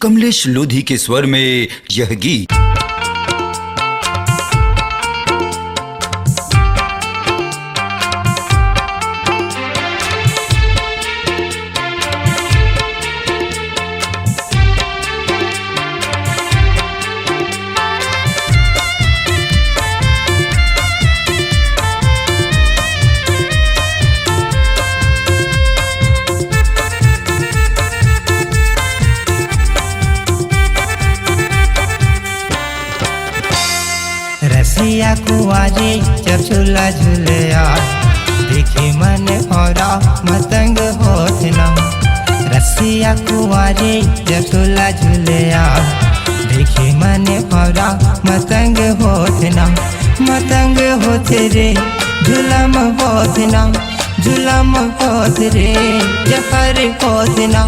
कमलेश लोधी के स्वर में यह गीत। रसिया कुआरे जब झूला झूले देखे मन और मतंग होत ना। रसिया कुआरे जब झूला झूले देखे मन और मतंग होत ना। मतंग होते रे झूलम होत ना, झूलम होत रे जहर होत ना,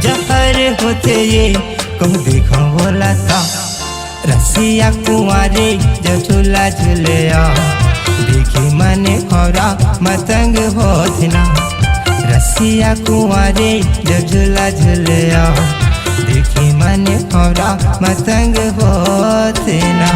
जहर होते ये कहूँ देखो बोला था। रसिया कुआरे जब झूला झूले देखे मन और मतंग होत ना। रसिया कुआरे जब झूला झूले देखे मन और मतंग होत ना।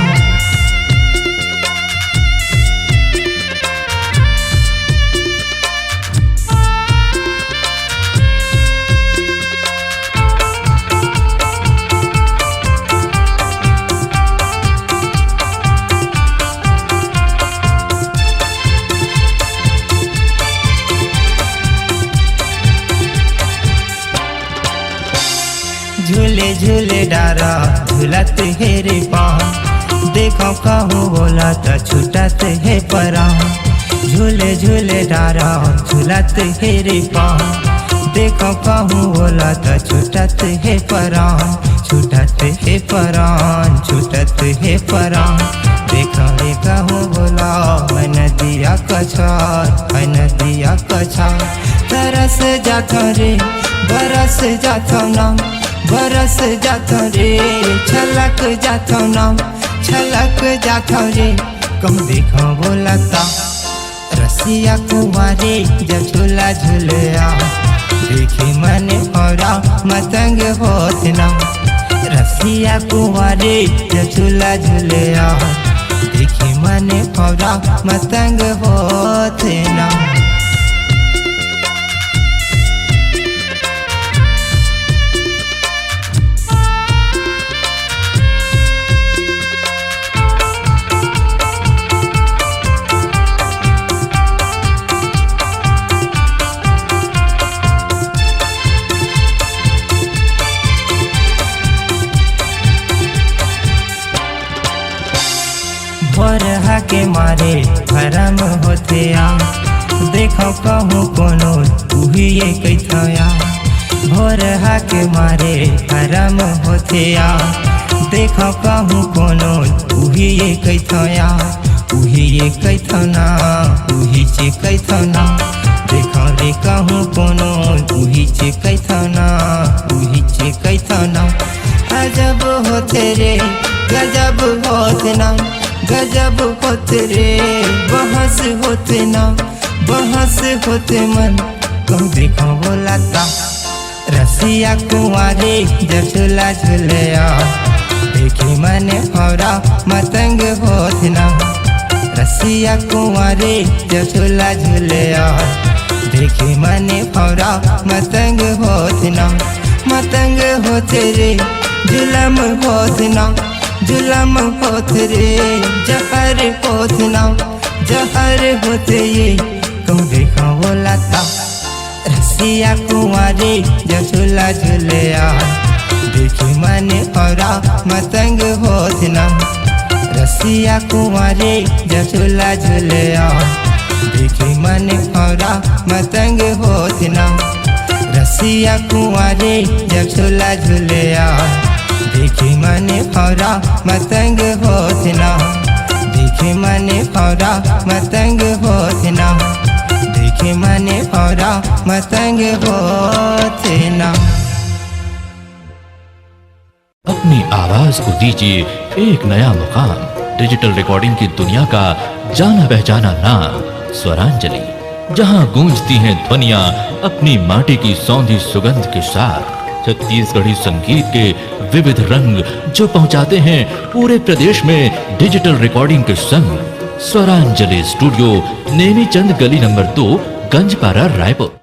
झूले झूले डारा झूलत है रे पाँव, देखो कहूँ बोला तो छूटत है पराँव। झूले झूले डारा झूलत है रे पाँव, देखो कहूँ बोला तो छूटत है पराँव। छूटत है पराँव, छूटत है पराँव। देखो रे कहूँ बोला मन दिया कछार, मन दिया कछार। तरस जाता रे बरस जाता ना, बरस जाता रे छलक जाता नाम, छलक जाता रे कम देखो बोलता। रसिया कुआरे जब झूला झूले देखे मन और मतंग होत ना। रसिया कुआरे जब झूला झूले देखे मन और मतंग होत ना। भोर के मारे भरम होते देखो कहूँ कोनो उहिए कैथया। भोर के मारे भरम होते देखो कहूँ कोनो उहिए कैथया। उहिए कैथना उही चे कैथना, देखो रे कहूँ कोनो उही चे कैथना, उही चे कैथना। अजब होते रे गजब होत ना, गजब होते रे बहस होते ना, बहस होते मन कहूँ देखो बोलाता। रसिया कुआरे जब झूला झूले देखे मन और मतंग होत ना। रसिया कुआरे जब झूला झूले देखे मन और मतंग होत ना। मतंग होते रे झूलम होत ना, झूलम होत रे जहर होत ना, जहर होते ये कहूँ देखो बोलाता। रसिया कुआरे जब झूला झूले देखे मन और मतंग होत ना। रसिया कुआरे जब झूला झूले देखे मन और मतंग होत ना। रसिया कुआरे जब झूला झूले देखे मन और मतंग होत ना। देखे मन और मतंग होत ना, देखे मन और मतंग होत ना। अपनी आवाज को दीजिए एक नया मुकाम। डिजिटल रिकॉर्डिंग की दुनिया का जाना पहचाना नाम स्वरांजलि, जहां गूंजती हैं ध्वनियां अपनी माटी की सौंधी सुगंध के साथ। छत्तीसगढ़ी संगीत के विविध रंग जो पहुंचाते हैं पूरे प्रदेश में डिजिटल रिकॉर्डिंग के संग। स्वरांजलि स्टूडियो, नेमीचंद गली नंबर 2, गंजपारा, रायपुर।